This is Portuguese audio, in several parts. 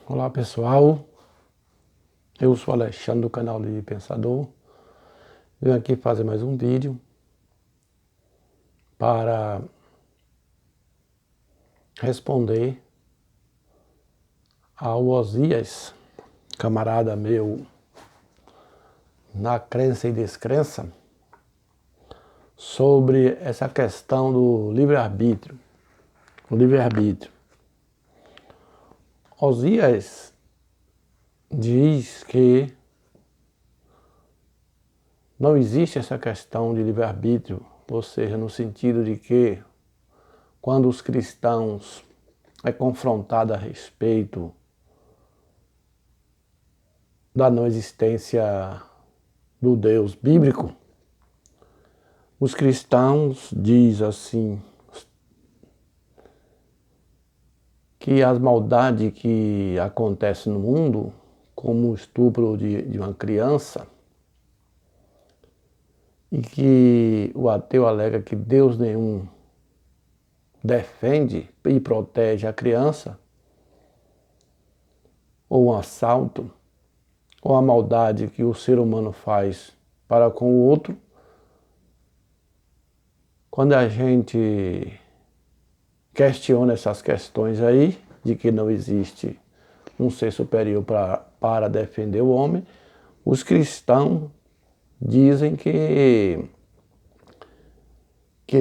Olá pessoal, eu sou Alexandre do canal Livre Pensador. Venho aqui fazer mais um vídeo para responder ao Osias, camarada meu, na crença e descrença, sobre essa questão do livre-arbítrio. O livre-arbítrio. Osias diz que não existe essa questão de livre-arbítrio, ou seja, no sentido de que quando os cristãos é confrontado a respeito da não existência do Deus bíblico, os cristãos dizem assim que as maldades que acontecem no mundo, como o estupro de uma criança, e que o ateu alega que Deus nenhum defende e protege a criança, ou um assalto, ou a maldade que o ser humano faz para com o outro, quando a gente questiona essas questões aí, de que não existe um ser superior para defender o homem, os cristãos dizem que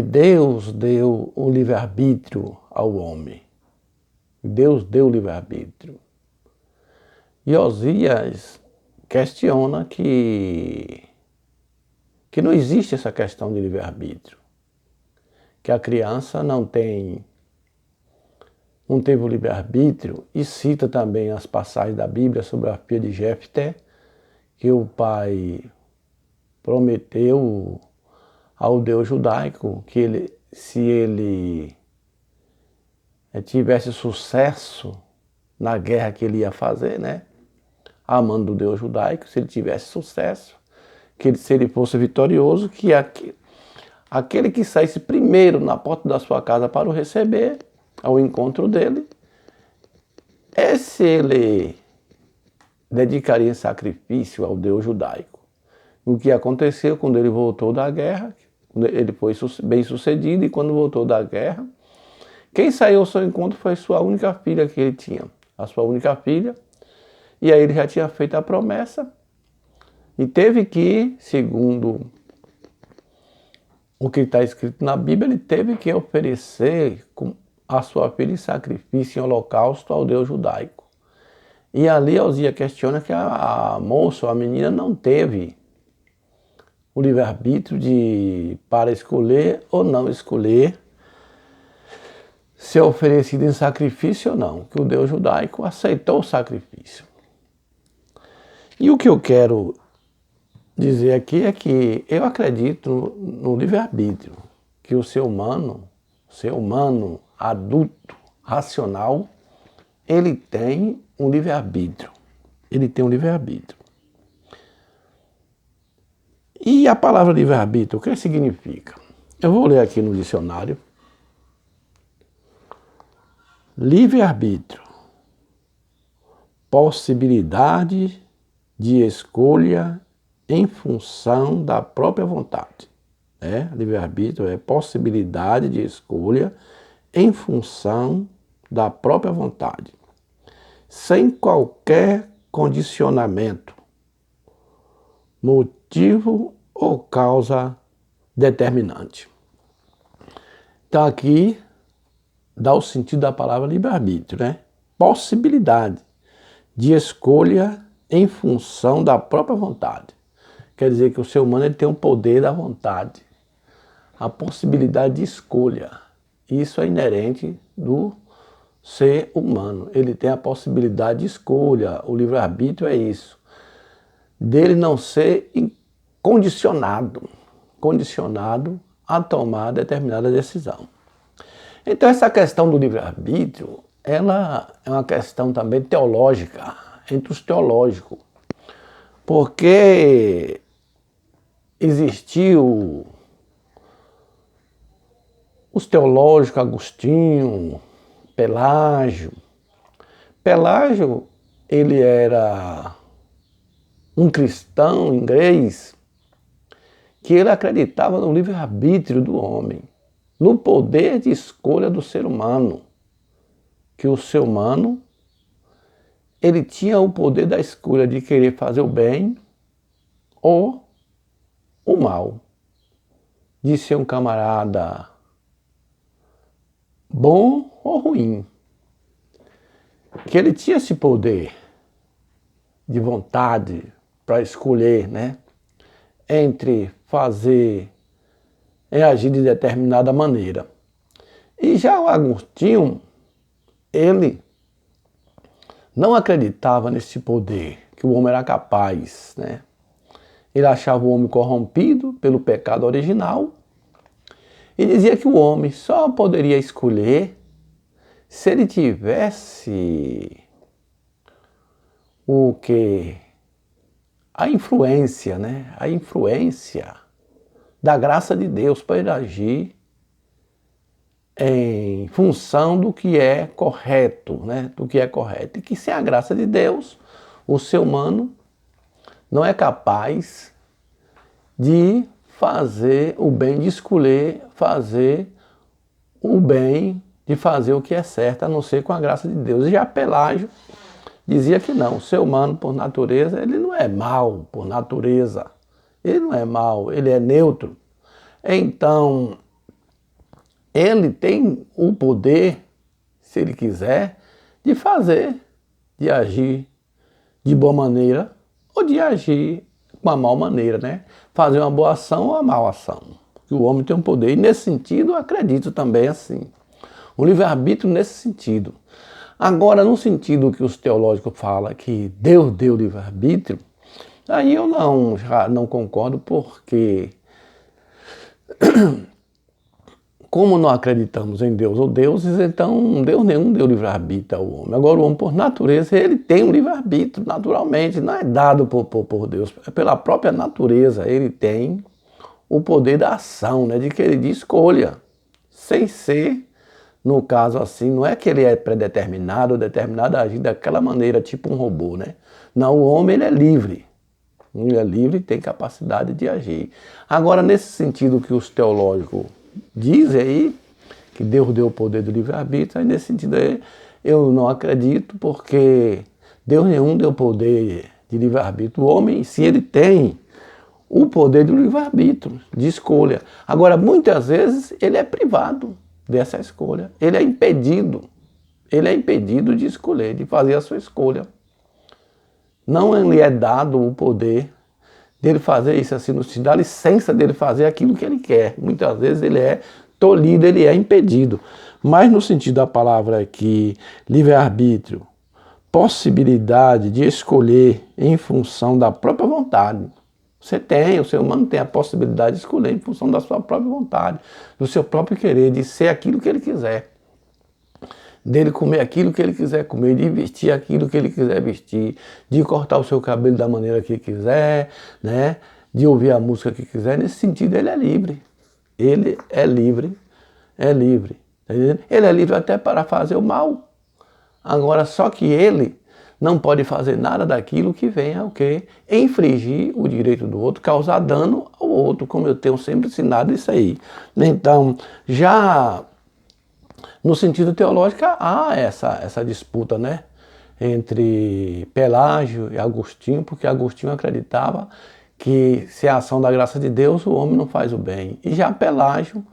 Deus deu o livre-arbítrio ao homem. Deus deu o livre-arbítrio. E Osias questiona que não existe essa questão de livre-arbítrio. Que a criança não teve o livre-arbítrio, e cita também as passagens da Bíblia sobre a filha de Jefté, que o pai prometeu ao Deus judaico que se ele tivesse sucesso na guerra que ele ia fazer, né? Amando o Deus judaico, se ele tivesse sucesso, se ele fosse vitorioso, que aquele que saísse primeiro na porta da sua casa para o receber, ao encontro dele, esse ele dedicaria em sacrifício ao Deus judaico. O que aconteceu quando ele voltou da guerra, ele foi bem sucedido, e quando voltou da guerra, quem saiu ao seu encontro foi sua única filha que ele tinha, a sua única filha, e aí ele já tinha feito a promessa, e teve que, segundo o que está escrito na Bíblia, ele teve que oferecer a sua filha em sacrifício, em holocausto ao Deus judaico. E ali Osias questiona que a moça, a menina, não teve o livre-arbítrio para escolher ou não escolher ser oferecido em sacrifício ou não, que o Deus judaico aceitou o sacrifício. E o que eu quero dizer aqui é que eu acredito no livre-arbítrio, que o ser humano adulto, racional, ele tem um livre-arbítrio. Ele tem um livre-arbítrio. E a palavra livre-arbítrio, o que significa? Eu vou ler aqui no dicionário. Livre-arbítrio, possibilidade de escolha em função da própria vontade. Livre-arbítrio é possibilidade de escolha em função da própria vontade, sem qualquer condicionamento, motivo ou causa determinante. Então aqui dá o sentido da palavra livre-arbítrio, né? Possibilidade de escolha em função da própria vontade. Quer dizer que o ser humano ele tem um poder da vontade, a possibilidade de escolha. Isso é inerente do ser humano. Ele tem a possibilidade de escolha. O livre-arbítrio é isso. Dele não ser condicionado a tomar determinada decisão. Então essa questão do livre-arbítrio, ela é uma questão também teológica, entre os teológicos. Porque existiu os teológicos Agostinho, Pelágio. Pelágio ele era um cristão inglês, que ele acreditava no livre-arbítrio do homem, no poder de escolha do ser humano, que o ser humano ele tinha o poder da escolha de querer fazer o bem ou o mal, de ser um camarada bom ou ruim, que ele tinha esse poder de vontade para escolher, né, entre fazer e agir de determinada maneira. E já o Agostinho, ele não acreditava nesse poder, que o homem era capaz, né? Ele achava o homem corrompido pelo pecado original e dizia que o homem só poderia escolher se ele tivesse o que? A influência, né? A influência da graça de Deus para ele agir em função do que é correto, né? Do que é correto. E que sem a graça de Deus, o ser humano não é capaz de fazer o bem, de escolher fazer o bem, de fazer o que é certo, a não ser com a graça de Deus. E já Pelágio dizia que não, o ser humano, por natureza, ele não é mau, por natureza. Ele não é mau, ele é neutro. Então, ele tem o poder, se ele quiser, de fazer, de agir de boa maneira ou de agir com uma má maneira, né? Fazer uma boa ação ou uma má ação. Que o homem tem um poder. E nesse sentido, eu acredito também assim. O livre-arbítrio nesse sentido. Agora, no sentido que os teológicos falam que Deus deu livre-arbítrio, aí eu já não concordo, porque como não acreditamos em Deus ou deuses, então Deus nenhum deu livre-arbítrio ao homem. Agora o homem, por natureza, ele tem um livre-arbítrio, naturalmente, não é dado por Deus, é pela própria natureza. Ele tem o poder da ação, né, de escolha, sem ser, no caso assim, não é que ele é predeterminado ou determinado a agir daquela maneira, tipo um robô, né? Não, o homem ele é livre. Ele é livre e tem capacidade de agir. Agora, nesse sentido que os teológicos dizem aí, que Deus deu o poder do livre-arbítrio, aí nesse sentido aí eu não acredito, porque Deus nenhum deu poder de livre-arbítrio. O homem, se ele tem o poder do livre-arbítrio, de escolha. Agora, muitas vezes, ele é privado dessa escolha. Ele é impedido de escolher, de fazer a sua escolha. Não lhe é dado o poder dele fazer isso assim, no sentido da licença dele fazer aquilo que ele quer. Muitas vezes ele é tolhido, ele é impedido. Mas no sentido da palavra aqui, livre-arbítrio, possibilidade de escolher em função da própria vontade. O ser humano tem a possibilidade de escolher em função da sua própria vontade, do seu próprio querer, de ser aquilo que ele quiser. Dele comer aquilo que ele quiser comer, de vestir aquilo que ele quiser vestir, de cortar o seu cabelo da maneira que quiser, né? De ouvir a música que quiser. Nesse sentido, ele é livre. Ele é livre, é livre. Tá entendendo? Ele é livre até para fazer o mal. Agora, só que ele não pode fazer nada daquilo que venha o quê? Infringir o direito do outro, causar dano ao outro, como eu tenho sempre ensinado isso aí. Então, já no sentido teológico, há essa disputa, né, entre Pelágio e Agostinho, porque Agostinho acreditava que se é a ação da graça de Deus, o homem não faz o bem. E já Pelágio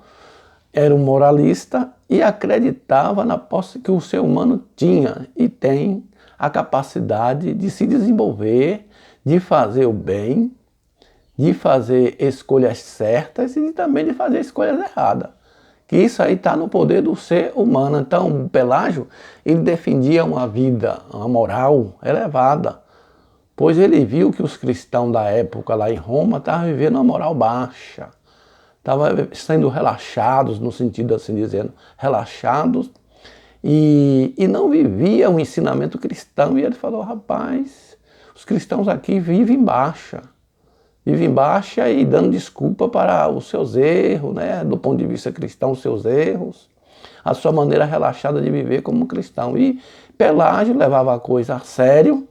era um moralista e acreditava na posse que o ser humano tinha e tem a capacidade de se desenvolver, de fazer o bem, de fazer escolhas certas e também de fazer escolhas erradas. Que isso aí está no poder do ser humano. Então, o Pelágio, ele defendia uma vida, uma moral elevada, pois ele viu que os cristãos da época lá em Roma estavam vivendo uma moral baixa, estavam sendo relaxados, no sentido assim dizendo, relaxados, e não vivia o ensinamento cristão. E ele falou, rapaz, os cristãos aqui vivem baixa e dando desculpa para os seus erros, né? Do ponto de vista cristão, os seus erros. a sua maneira relaxada de viver como cristão. E Pelágio levava a coisa a sério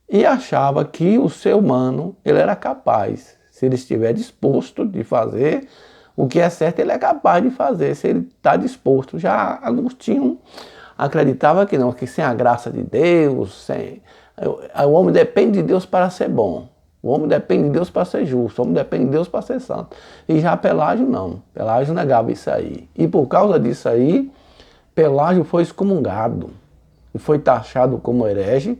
e achava que o ser humano ele era capaz, se ele estiver disposto de fazer o que é certo, ele é capaz de fazer, se ele está disposto. Já Agostinho acreditava que não, que sem a graça de Deus, o homem depende de Deus para ser bom. O homem depende de Deus para ser justo, o homem depende de Deus para ser santo. E já Pelágio não, Pelágio negava isso aí. E por causa disso aí, Pelágio foi excomungado e foi taxado como herege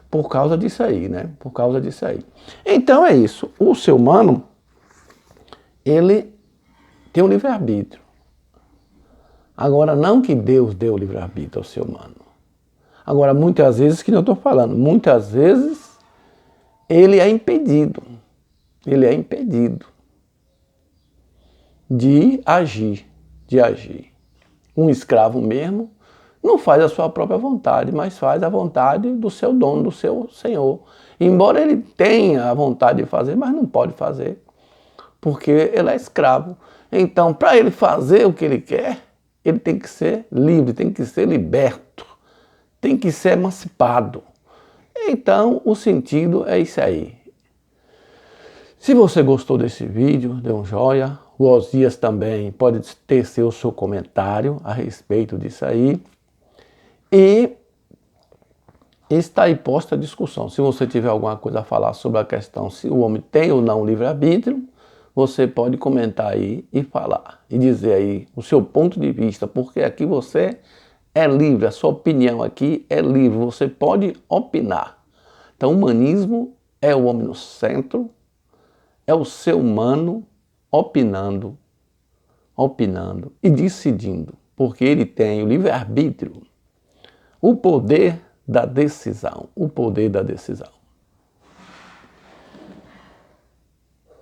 por causa disso aí, né? Por causa disso aí. Então é isso, o ser humano, ele tem um livre-arbítrio. Agora, não que Deus deu o livre-arbítrio ao ser humano. Agora, muitas vezes, que não estou falando, muitas vezes ele é impedido de agir, Um escravo mesmo não faz a sua própria vontade, mas faz a vontade do seu dono, do seu senhor. Embora ele tenha a vontade de fazer, mas não pode fazer, porque ele é escravo. Então, para ele fazer o que ele quer, ele tem que ser livre, tem que ser liberto, tem que ser emancipado. Então, o sentido é isso aí. Se você gostou desse vídeo, dê um joinha. O Osias também pode ter seu comentário a respeito disso aí. E está aí posta a discussão. Se você tiver alguma coisa a falar sobre a questão se o homem tem ou não livre-arbítrio, você pode comentar aí e falar. E dizer aí o seu ponto de vista, porque aqui você é livre, a sua opinião aqui é livre, você pode opinar. Então, o humanismo é o homem no centro, é o ser humano opinando e decidindo, porque ele tem o livre-arbítrio, o poder da decisão,